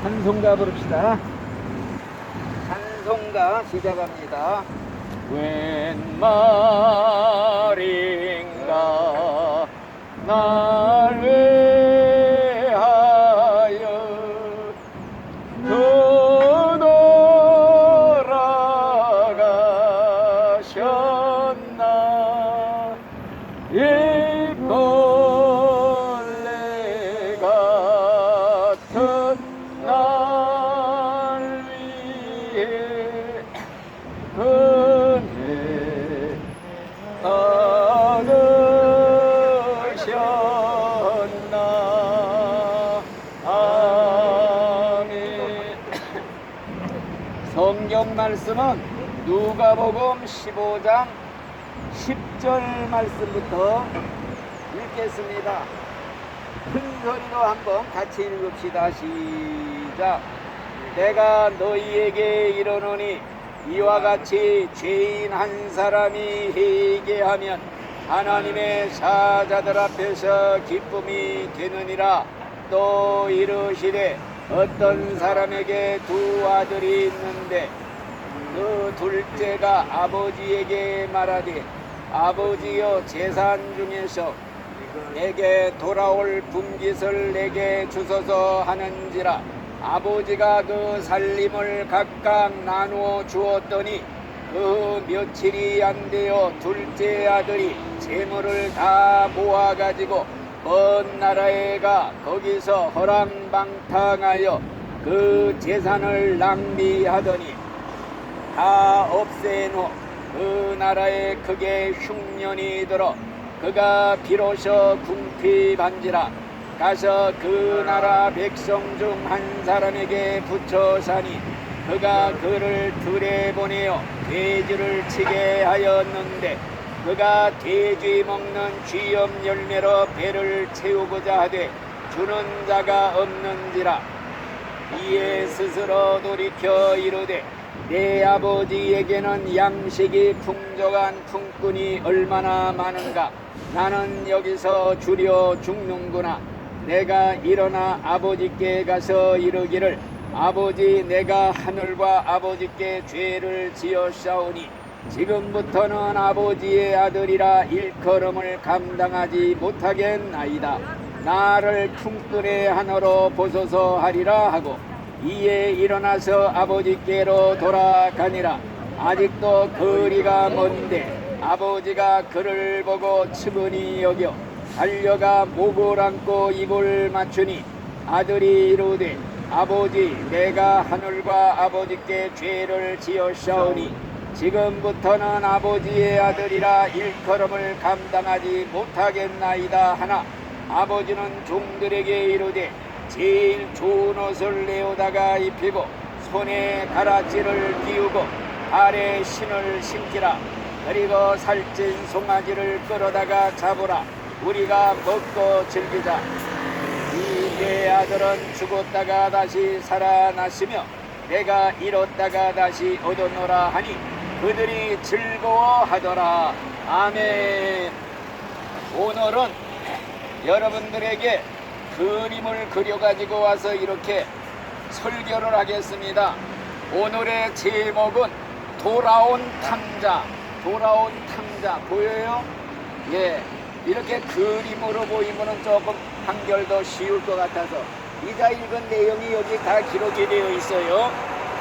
찬송가 부릅시다. 찬송가 시작합니다. 웬 말인가 날 위하여 떠돌아가셨나 이 벌레 같은 날 위해 은혜 받으셨나. 아멘. 성경 말씀은 누가복음 15장 10절 말씀부터 읽겠습니다. 큰 소리로 한번 같이 읽읍시다. 시작. 내가 너희에게 이르노니 이와 같이 죄인 한 사람이 회개하면 하나님의 사자들 앞에서 기쁨이 되느니라. 또 이르시되 어떤 사람에게 두 아들이 있는데 그 둘째가 아버지에게 말하되 아버지여 재산 중에서 내게 돌아올 분깃을 내게 주소서 하는지라. 아버지가 그 살림을 각각 나누어 주었더니 그 며칠이 안 되어 둘째 아들이 재물을 다 모아가지고 먼 나라에 가 거기서 허랑방탕하여 그 재산을 낭비하더니 다 없애놓 그 나라에 크게 흉년이 들어 그가 비로소 궁핍한지라. 가서 그 나라 백성 중 한 사람에게 붙여 사니 그가 그를 들에 보내어 돼지를 치게 하였는데 그가 돼지 먹는 쥐염 열매로 배를 채우고자 하되 주는 자가 없는지라. 이에 스스로 돌이켜 이르되 내 아버지에게는 양식이 풍족한 품꾼이 얼마나 많은가. 나는 여기서 주려 죽는구나. 내가 일어나 아버지께 가서 이르기를 아버지 내가 하늘과 아버지께 죄를 지었사오니 지금부터는 아버지의 아들이라 일컬음을 감당하지 못하겠나이다. 나를 품꾼의 하나로 보소서 하리라 하고 이에 일어나서 아버지께로 돌아가니라. 아직도 거리가 먼데 아버지가 그를 보고 측은히 여겨 달려가 목을 안고 입을 맞추니 아들이 이르되 아버지 내가 하늘과 아버지께 죄를 지었사오니 지금부터는 아버지의 아들이라 일컬음을 감당하지 못하겠나이다 하나 아버지는 종들에게 이르되 제일 좋은 옷을 내어다가 입히고 손에 가라지를 끼우고 발에 신을 신기라. 그리고 살찐 송아지를 끌어다가 잡으라. 우리가 먹고 즐기자. 이내 아들은 죽었다가 다시 살아났으며 내가 잃었다가 다시 얻었노라 하니 그들이 즐거워하더라. 아멘. 오늘은 여러분들에게 그림을 그려가지고 와서 이렇게 설교를 하겠습니다. 오늘의 제목은 돌아온 탕자. 돌아온 탕자 보여요? 예, 이렇게 그림으로 보이면 조금 한결 더 쉬울 것 같아서 이자 읽은 내용이 여기 다 기록이 되어 있어요.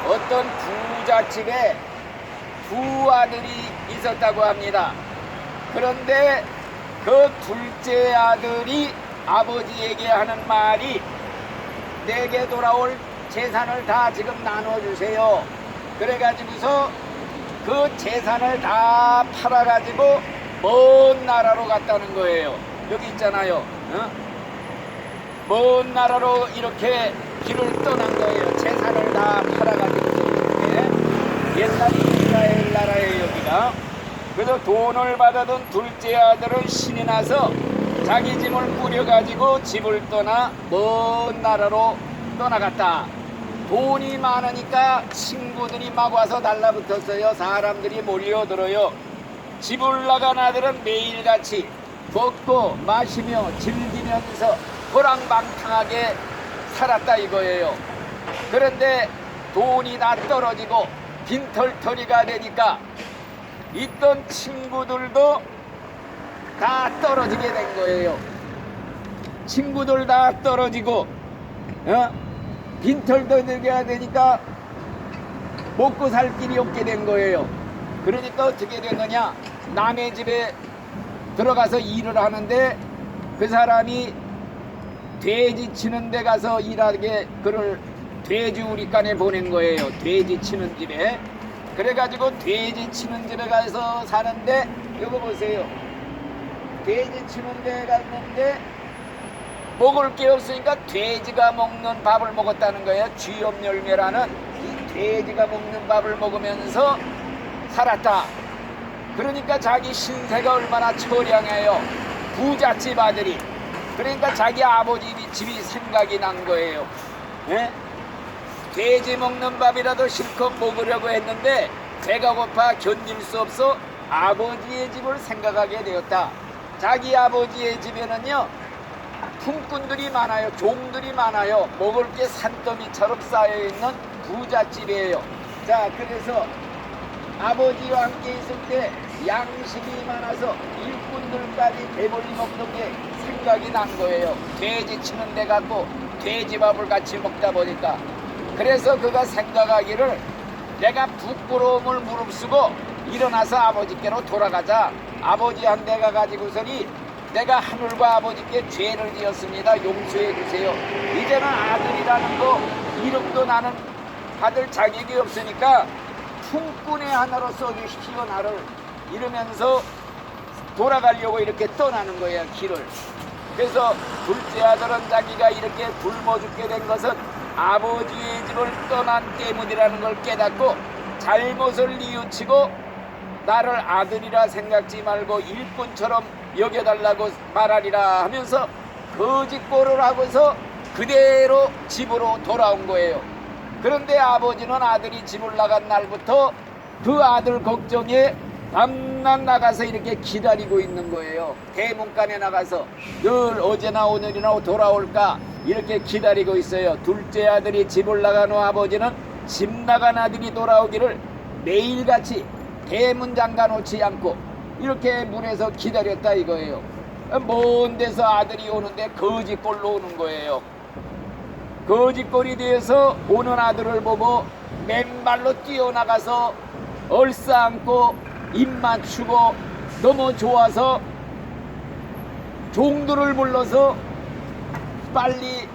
어떤 부잣집에 두 아들이 있었다고 합니다. 그런데 그 둘째 아들이 아버지에게 하는 말이 내게 돌아올 재산을 다 지금 나눠주세요. 그래가지고서 그 재산을 다 팔아가지고 먼 나라로 갔다는 거예요. 여기 있잖아요. 먼 나라로 이렇게 길을 떠난 거예요. 재산을 다 팔아가지고 이렇게. 옛날 이스라엘 나라에 여기가. 그래서 돈을 받아둔 둘째 아들은 신이 나서 자기 짐을 꾸려가지고 집을 떠나 먼 나라로 떠나갔다. 돈이 많으니까 친구들이 막 와서 달라붙었어요. 사람들이 몰려들어요. 집을 나간 아들은 매일같이 먹고 마시며 즐기면서 호랑방탕하게 살았다 이거예요. 그런데 돈이 다 떨어지고 빈털터리가 되니까 있던 친구들도 다 떨어지게 된 거예요. 친구들 다 떨어지고 빈털터리가 되니까 먹고 살 길이 없게 된 거예요. 그러니까 어떻게 된 거냐, 남의 집에 들어가서 일을 하는데 그 사람이 돼지 치는 데 가서 일하게 그를 돼지우리간에 보낸 거예요. 돼지 치는 집에. 그래가지고 돼지 치는 집에 가서 사는데, 이거 보세요. 돼지 치는 데 갔는데 먹을 게 없으니까 돼지가 먹는 밥을 먹었다는 거예요. 쥐염열매라는 이 돼지가 먹는 밥을 먹으면서 살았다. 그러니까 자기 신세가 얼마나 처량해요. 부잣집 아들이. 그러니까 자기 아버지 집이 생각이 난 거예요. 예? 돼지 먹는 밥이라도 실컷 먹으려고 했는데 배가 고파 견딜 수 없어 아버지의 집을 생각하게 되었다. 자기 아버지의 집에는요 품꾼들이 많아요. 종들이 많아요. 먹을 게 산더미처럼 쌓여있는 부잣집이에요. 자, 그래서 아버지와 함께 있을 때 양식이 많아서 일꾼들까지 배불리 먹는 게 생각이 난 거예요. 돼지 치는 데 갖고 돼지밥을 같이 먹다 보니까. 그래서 그가 생각하기를, 내가 부끄러움을 무릅쓰고 일어나서 아버지께로 돌아가자. 아버지한테 가가지고서니 내가 하늘과 아버지께 죄를 지었습니다. 용서해 주세요. 이제는 아들이라는 거 이름도 나는 받을 자격이 없으니까 품꾼의 하나로 써주십시오 나를. 이러면서 돌아가려고 이렇게 떠나는 거예요, 길을. 그래서 둘째 아들은 자기가 이렇게 굶어 죽게 된 것은 아버지의 집을 떠난 때문이라는 걸 깨닫고 잘못을 뉘우치고 나를 아들이라 생각지 말고 일꾼처럼 여겨달라고 말하리라 하면서 거짓골을 하고서 그대로 집으로 돌아온 거예요. 그런데 아버지는 아들이 집을 나간 날부터 그 아들 걱정에 밤낮 나가서 이렇게 기다리고 있는 거예요. 대문간에 나가서 늘 어제나 오늘이나 돌아올까 이렇게 기다리고 있어요. 둘째 아들이 집을 나간 후 아버지는 집 나간 아들이 돌아오기를 매일같이 대문 잠가 놓지 않고 이렇게 문에서 기다렸다 이거예요. 먼 데서 아들이 오는데 거짓골로 오는 거예요. 거짓골이 되어서 오는 아들을 보고 맨발로 뛰어나가서 얼싸안고 입 맞추고 너무 좋아서 종들을 불러서 빨리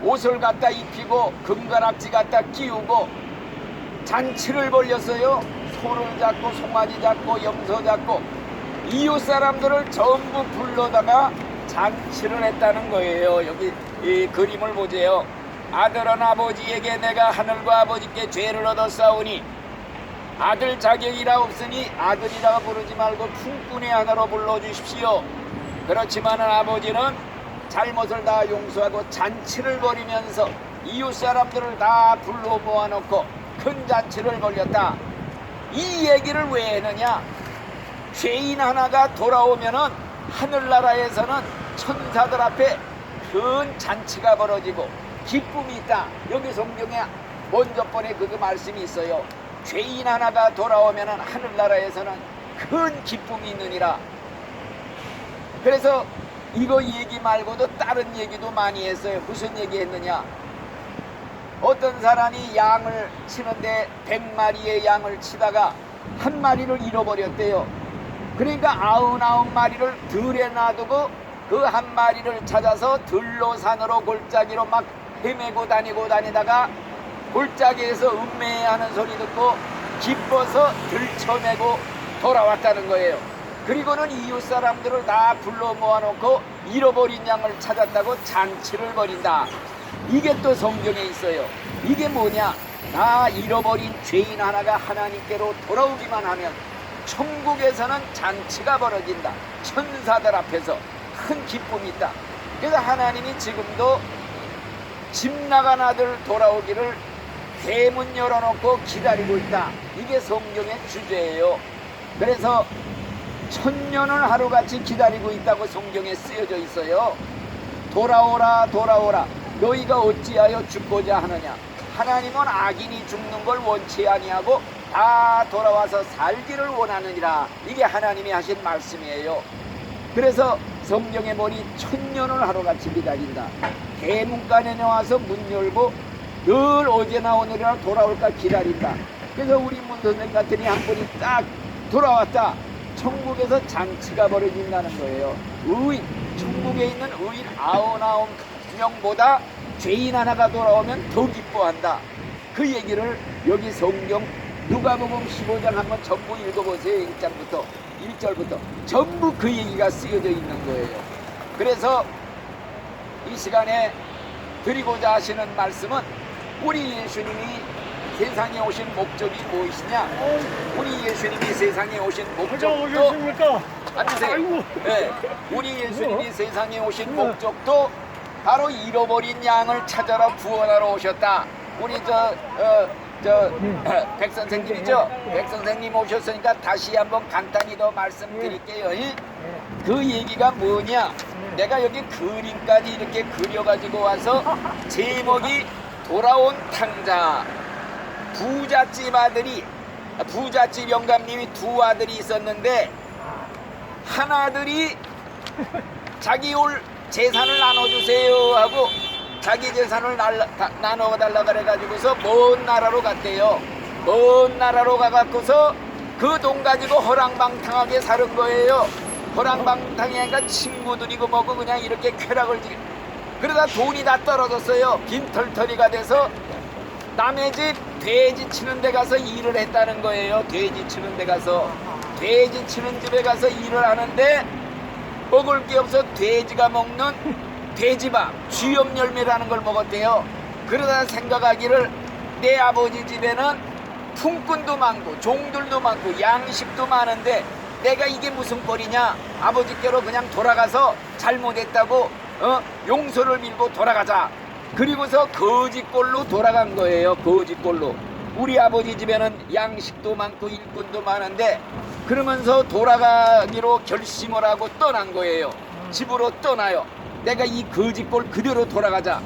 옷을 갖다 입히고 금가락지 갖다 끼우고 잔치를 벌렸어요. 소를 잡고 송아지 잡고 염소 잡고 이웃 사람들을 전부 불러다가 잔치를 했다는 거예요. 여기 이 그림을 보세요. 아들은 아버지에게 내가 하늘과 아버지께 죄를 얻었사오니 아들 자격이라 없으니 아들이라 부르지 말고 품꾼의 하나로 불러주십시오. 그렇지만은 아버지는 잘못을 다 용서하고 잔치를 벌이면서 이웃 사람들을 다 불러 모아놓고 큰 잔치를 벌였다. 이 얘기를 왜 했느냐? 죄인 하나가 돌아오면은 하늘나라에서는 천사들 앞에 큰 잔치가 벌어지고 기쁨이 있다. 여기 성경에 먼저 번에 그 말씀이 있어요. 죄인 하나가 돌아오면은 하늘나라에서는 큰 기쁨이 있느니라. 그래서 이거 얘기 말고도 다른 얘기도 많이 했어요. 무슨 얘기 했느냐? 어떤 사람이 양을 치는데 100마리의 양을 치다가 한 마리를 잃어버렸대요. 그러니까 99마리를 들에 놔두고 그 한 마리를 찾아서 들로 산으로 골짜기로 막 헤매고 다니다가 골짜기에서 음매하는 소리 듣고 기뻐서 들쳐매고 돌아왔다는 거예요. 그리고는 이웃 사람들을 다 불러 모아놓고 잃어버린 양을 찾았다고 잔치를 벌인다. 이게 또 성경에 있어요. 이게 뭐냐? 나 잃어버린 죄인 하나가 하나님께로 돌아오기만 하면 천국에서는 잔치가 벌어진다. 천사들 앞에서 큰 기쁨이 있다. 그래서 하나님이 지금도 집 나간 아들 돌아오기를 대문 열어놓고 기다리고 있다. 이게 성경의 주제예요. 그래서 천년을 하루같이 기다리고 있다고 성경에 쓰여져 있어요. 돌아오라 돌아오라. 너희가 어찌하여 죽고자 하느냐. 하나님은 악인이 죽는 걸 원치 아니하고 다 돌아와서 살기를 원하느니라. 이게 하나님이 하신 말씀이에요. 그래서 성경에 보니 천년을 하루같이 기다린다. 대문간에 나와서 문 열고 늘 어제나 오늘이나 돌아올까 기다린다. 그래서 우리 문선생 같으니 한 분이 딱 돌아왔다. 천국에서 잔치가 벌어진다는 거예요. 의인, 천국에 있는 의인 99명보다 죄인 하나가 돌아오면 더 기뻐한다. 그 얘기를 여기 성경 누가복음 15장 한번 전부 읽어보세요. 1절부터 전부 그 얘기가 쓰여져 있는 거예요. 그래서 이 시간에 드리고자 하시는 말씀은 우리 예수님이 세상에 오신 목적이 무엇이냐. 우리 예수님이 세상에 오신 목적도 앉으세요. 네, 우리 예수님이 세상에 오신 목적도 바로 잃어버린 양을 찾아라 구원하러 오셨다. 우리 백 선생님이죠. 백 선생님 오셨으니까 다시 한번 간단히 더 말씀드릴게요. 그 얘기가 뭐냐. 내가 여기 그림까지 이렇게 그려가지고 와서 제목이 돌아온 탕자. 부잣집 영감님이 두 아들이 있었는데 한 아들이 자기 올 재산을 나눠주세요 하고 자기 재산을 나눠달라 그래가지고서 먼 나라로 갔대요. 먼 나라로 가갖고서 그 돈 가지고 허랑방탕하게 사는 거예요. 허랑방탕하니까 친구들이고 뭐고 그냥 이렇게 쾌락을 그러다 돈이 다 떨어졌어요. 빈털터리가 돼서 남의 집 돼지 치는 데 가서 일을 했다는 거예요. 돼지 치는 데 가서 돼지 치는 집에 가서 일을 하는데 먹을 게 없어 돼지가 먹는 돼지밥 쥐염열매라는 걸 먹었대요. 그러다 생각하기를 내 아버지 집에는 품꾼도 많고 종들도 많고 양식도 많은데 내가 이게 무슨 꼴이냐. 아버지께로 그냥 돌아가서 잘못했다고 용서를 빌고 돌아가자. 그리고서 거지꼴로 돌아간 거예요. 거지꼴로. 우리 아버지 집에는 양식도 많고 일꾼도 많은데 그러면서 돌아가기로 결심을 하고 떠난 거예요. 집으로 떠나요. 내가 이 거지꼴 그대로 돌아가자.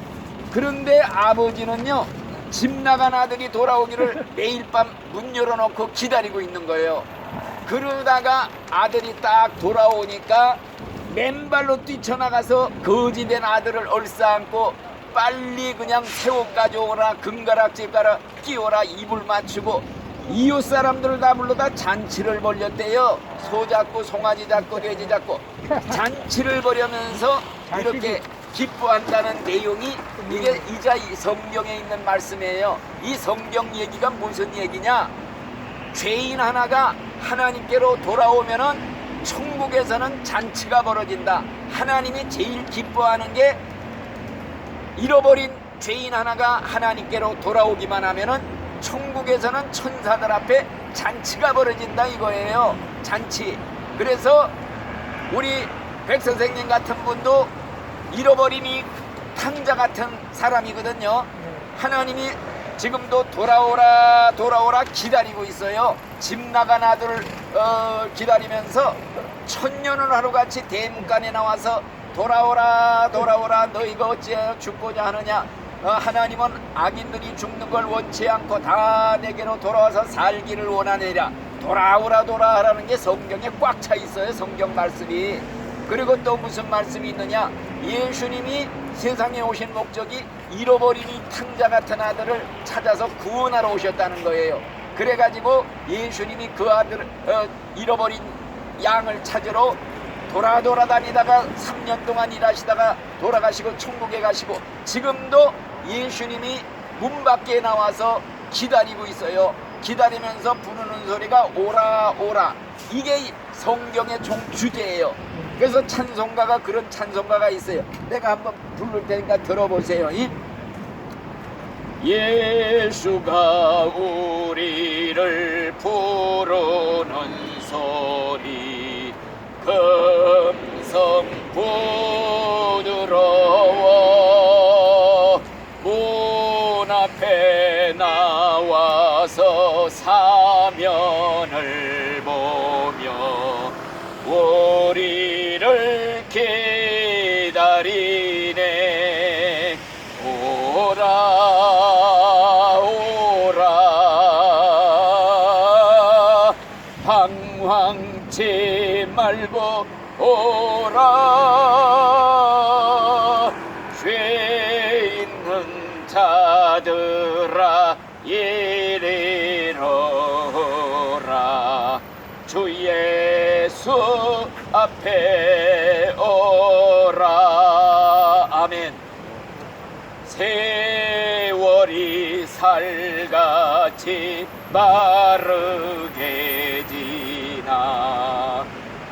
그런데 아버지는요, 집 나간 아들이 돌아오기를 매일 밤 문 열어놓고 기다리고 있는 거예요. 그러다가 아들이 딱 돌아오니까 맨발로 뛰쳐나가서 거지된 아들을 얼싸안고 빨리 그냥 새옷 가져오라, 금가락지 가라 끼워라, 이불 맞추고 이웃 사람들을 다 불러다 잔치를 벌였대요. 소 잡고 송아지 잡고 돼지 잡고 잔치를 벌이면서 이렇게 기뻐한다는 내용이 이게 이자 이 성경에 있는 말씀이에요. 이 성경 얘기가 무슨 얘기냐. 죄인 하나가 하나님께로 돌아오면은 천국에서는 잔치가 벌어진다. 하나님이 제일 기뻐하는 게 잃어버린 죄인 하나가 하나님께로 돌아오기만 하면은 천국에서는 천사들 앞에 잔치가 벌어진다 이거예요. 잔치. 그래서 우리 백 선생님 같은 분도 잃어버린 이 탕자 같은 사람이거든요. 하나님이 지금도 돌아오라 돌아오라 기다리고 있어요. 집 나간 아들을 기다리면서 천년을 하루같이 대문간에 나와서 돌아오라 돌아오라 너희가 어찌하여 죽고자 하느냐. 하나님은 악인들이 죽는 걸 원치 않고 다 내게로 돌아와서 살기를 원하느니라. 돌아오라 돌아오라는 게 성경에 꽉 차 있어요. 성경 말씀이. 그리고 또 무슨 말씀이 있느냐. 예수님이 세상에 오신 목적이 잃어버린 이 탕자 같은 아들을 찾아서 구원하러 오셨다는 거예요. 그래가지고 예수님이 그 아들 잃어버린 양을 찾으러 돌아다니다가 3년 동안 일하시다가 돌아가시고 천국에 가시고 지금도 예수님이 문 밖에 나와서 기다리고 있어요. 기다리면서 부르는 소리가 오라 오라. 이게 성경의 주제예요. 그래서 찬송가가 그런 찬송가가 있어요. 내가 한번 부를 테니까 들어보세요. 예수가 우리를 부르는 소리 금성 부드러워 문 앞에 나와서 사면을 보며 우리를 기다리네. 말고 오라. 죄 있는 자들아 이리로라. 주 예수 앞에 오라. 아멘. 세월이 살같이 빠르게 지나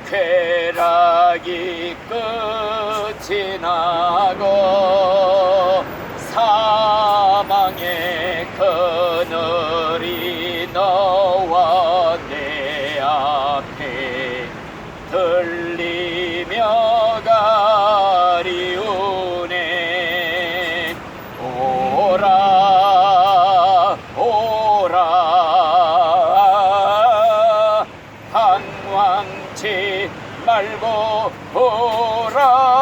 쾌락이 끝이 나고 사망의 그늘이 너와 내 앞에 들리며 가리우네. 오라 오라 방황치 말고 오라.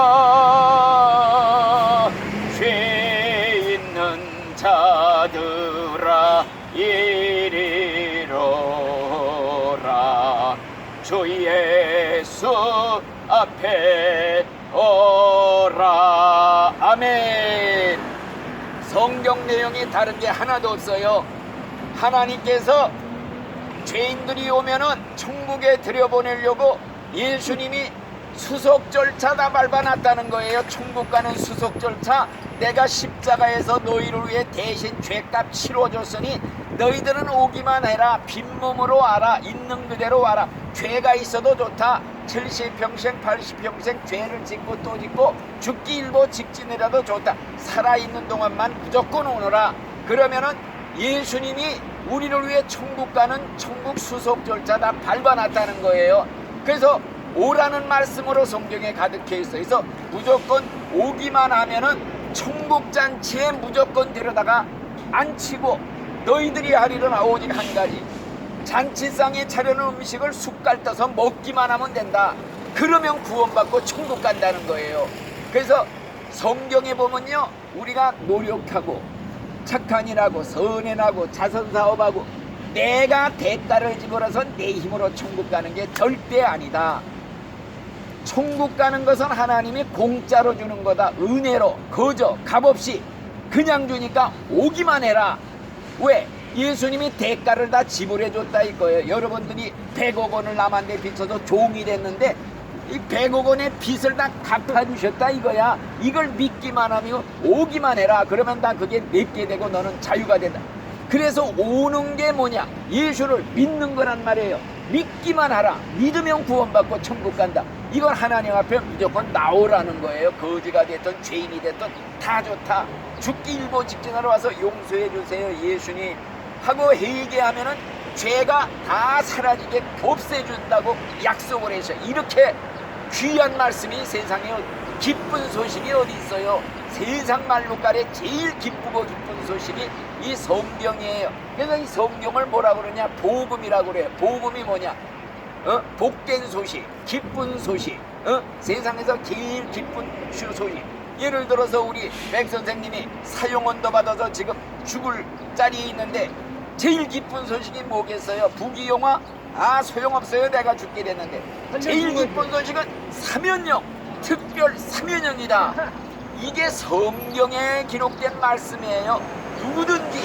죄 있는 자들아 이리로라. 주 예수 앞에 오라. 아멘. 성경 내용이 다른 게 하나도 없어요. 하나님께서 죄인들이 오면은 천국에 들여보내려고 예수님이 수속 절차 다 밟아놨다는 거예요. 천국 가는 수속 절차. 내가 십자가에서 너희를 위해 대신 죄값 치러줬으니 너희들은 오기만 해라. 빈몸으로 와라. 있는 그대로 와라. 죄가 있어도 좋다. 70평생 80평생 죄를 짓고 또 짓고 죽기 일보 직진이라도 좋다. 살아있는 동안만 무조건 오너라. 그러면은 예수님이 우리를 위해 천국 가는 천국 수속 절차 다 밟아놨다는 거예요. 그래서 오라는 말씀으로 성경에 가득해 있어요. 그래서 무조건 오기만 하면은 천국 잔치에 무조건 데려다가 앉히고 너희들이 하리로나 오직 한 가지. 잔치상에 차려놓은 음식을 숟갈 떠서 먹기만 하면 된다. 그러면 구원받고 천국 간다는 거예요. 그래서 성경에 보면요, 우리가 노력하고 착한 일하고 선행하고 자선사업하고 내가 대가를 지불어서 내 힘으로 천국 가는 게 절대 아니다. 천국 가는 것은 하나님이 공짜로 주는 거다. 은혜로 거저 값없이 그냥 주니까 오기만 해라. 왜? 예수님이 대가를 다 지불해 줬다 이거예요. 여러분들이 100억 원을 남한테 빚어서 종이 됐는데 이 100억 원의 빚을 다 갚아주셨다 이거야. 이걸 믿기만 하면 오기만 해라. 그러면 다 그게 내게 되고 너는 자유가 된다. 그래서 오는 게 뭐냐? 예수를 믿는 거란 말이에요. 믿기만 하라. 믿으면 구원받고 천국 간다. 이건 하나님 앞에 무조건 나오라는 거예요. 거지가 됐든 죄인이 됐든 다 좋다. 죽기 일보 직전으로 와서 용서해 주세요 예수님 하고 회개하면은 죄가 다 사라지게 없애준다고 약속을 했어요. 이렇게 귀한 말씀이 세상에 기쁜 소식이 어디 있어요. 세상 말로까지 제일 기쁘고 기쁜 소식이 이 성경이에요. 그래서 이 성경을 뭐라 그러냐? 복음이라고 그래요. 복음이 뭐냐? 복된 소식, 기쁜 소식, 세상에서 제일 기쁜 소식. 예를 들어서 우리 백 선생님이 사형원도 받아서 지금 죽을 자리에 있는데 제일 기쁜 소식이 뭐겠어요? 부귀영화? 소용없어요. 내가 죽게 됐는데 제일 기쁜 소식은 사면령, 특별 사면령이다. 이게 성경에 기록된 말씀이에요. 누구든지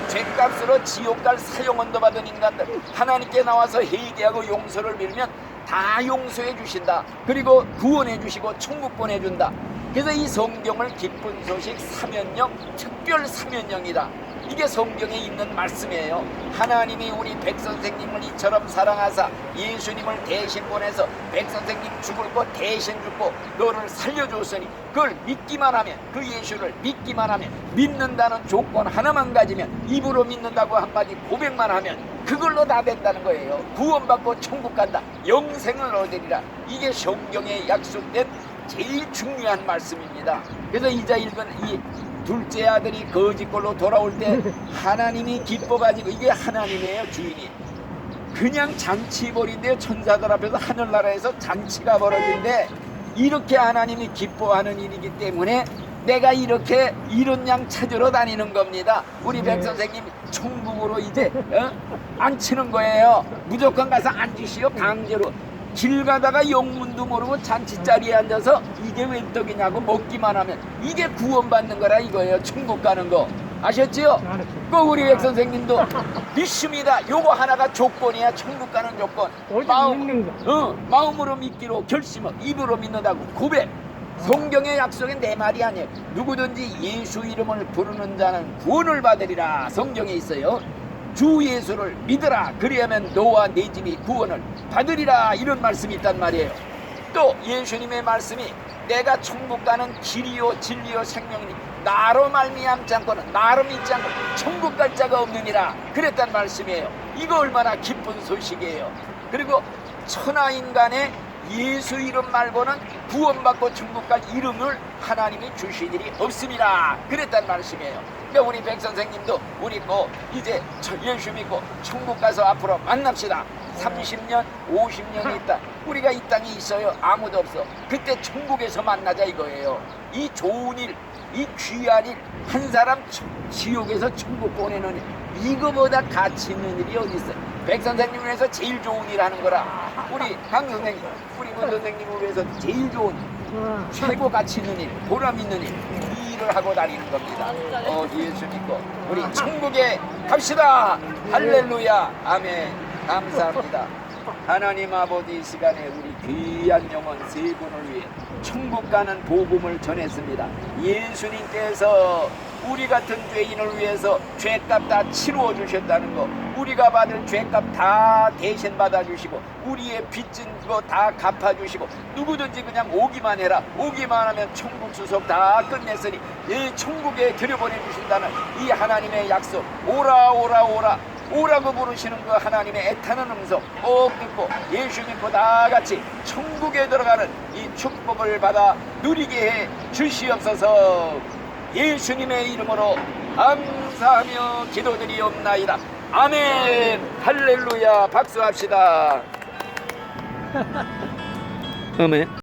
죄값으로 지옥 갈 사형원도 받은 인간들 하나님께 나와서 회개하고 용서를 빌면 다 용서해 주신다. 그리고 구원해 주시고 천국 보내준다. 그래서 이 성경을 기쁜 소식 사면령, 특별 사면령이다. 이게 성경에 있는 말씀이에요. 하나님이 우리 백 선생님을 이처럼 사랑하사 예수님을 대신 보내서 백 선생님 죽을 거 대신 죽고 너를 살려줬으니 그걸 믿기만 하면, 그 예수를 믿기만 하면, 믿는다는 조건 하나만 가지면, 입으로 믿는다고 한마디 고백만 하면 그걸로 다 된다는 거예요. 구원받고 천국 간다. 영생을 얻으리라. 이게 성경에 약속된 제일 중요한 말씀입니다. 그래서 이자 읽은 이 둘째 아들이 거짓골로 돌아올 때 하나님이 기뻐가지고, 이게 하나님이에요. 주인이 그냥 잔치 벌인데요. 천사들 앞에서 하늘나라에서 잔치가 벌어진대. 이렇게 하나님이 기뻐하는 일이기 때문에 내가 이렇게 이런 양 찾으러 다니는 겁니다. 우리 백 선생님 천국으로 이제 앉히는 거예요. 무조건 가서 앉으시오. 강제로 길 가다가 영문도 모르고 잔치자리에 앉아서 이게 웬 떡이냐고 먹기만 하면 이게 구원받는 거라 이거예요. 천국 가는 거 아셨지요? 꼭 우리 백 선생님도 믿습니다. 요거 하나가 조건이야. 천국 가는 조건. 마음으로 믿기로 결심을 입으로 믿는다고 고백. 성경의 약속은 내 말이 아니에요. 누구든지 예수 이름을 부르는 자는 구원을 받으리라 성경에 있어요. 주 예수를 믿으라 그리하면 너와 네 집이 구원을 받으리라 이런 말씀이 있단 말이에요. 또 예수님의 말씀이 내가 천국 가는 길이요 진리요 생명이니 나로 말미암지 않고는 나로 믿지 않고 천국 갈 자가 없느니라 그랬단 말씀이에요. 이거 얼마나 기쁜 소식이에요. 그리고 천하인간의 예수 이름 말고는 구원받고 천국 갈 이름을 하나님이 주신 일이 없습니다 그랬단 말씀이에요. 그러니까 우리 백 선생님도 우리 거 이제 예수 믿고 천국 가서 앞으로 만납시다. 30년 50년이 있다 우리가 이 땅에 있어요. 아무도 없어. 그때 천국에서 만나자 이거예요. 이 좋은 일, 이 귀한 일, 한 사람 지옥에서 천국 보내는 일, 이거보다 가치 있는 일이 어디 있어요. 백 선생님을 위해서 제일 좋은 일 하는 거라. 우리 강 선생님, 우리 문 선생님을 위해서 제일 좋은 최고 가치 있는 일, 보람 있는 일, 이 일을 하고 다니는 겁니다. 예수 믿고 우리 천국에 갑시다. 할렐루야. 아멘. 감사합니다. 하나님 아버지 이 시간에 우리 귀한 영혼 세 분을 위해 천국 가는 복음을 전했습니다. 예수님께서 우리 같은 죄인을 위해서 죄값 다 치루어 주셨다는 거, 우리가 받을 죄값 다 대신 받아주시고 우리의 빚진 거 다 갚아주시고 누구든지 그냥 오기만 해라, 오기만 하면 천국 수속 다 끝냈으니 이 천국에 들여보내주신다는 이 하나님의 약속, 오라 오라 오라 오라고 부르시는 그 하나님의 애타는 음성 꼭 듣고 예수 믿고 다 같이 천국에 들어가는 이 축복을 받아 누리게 해 주시옵소서. 예수님의 이름으로 감사하며 기도드리옵나이다. 아멘. 할렐루야. 박수합시다. 아멘.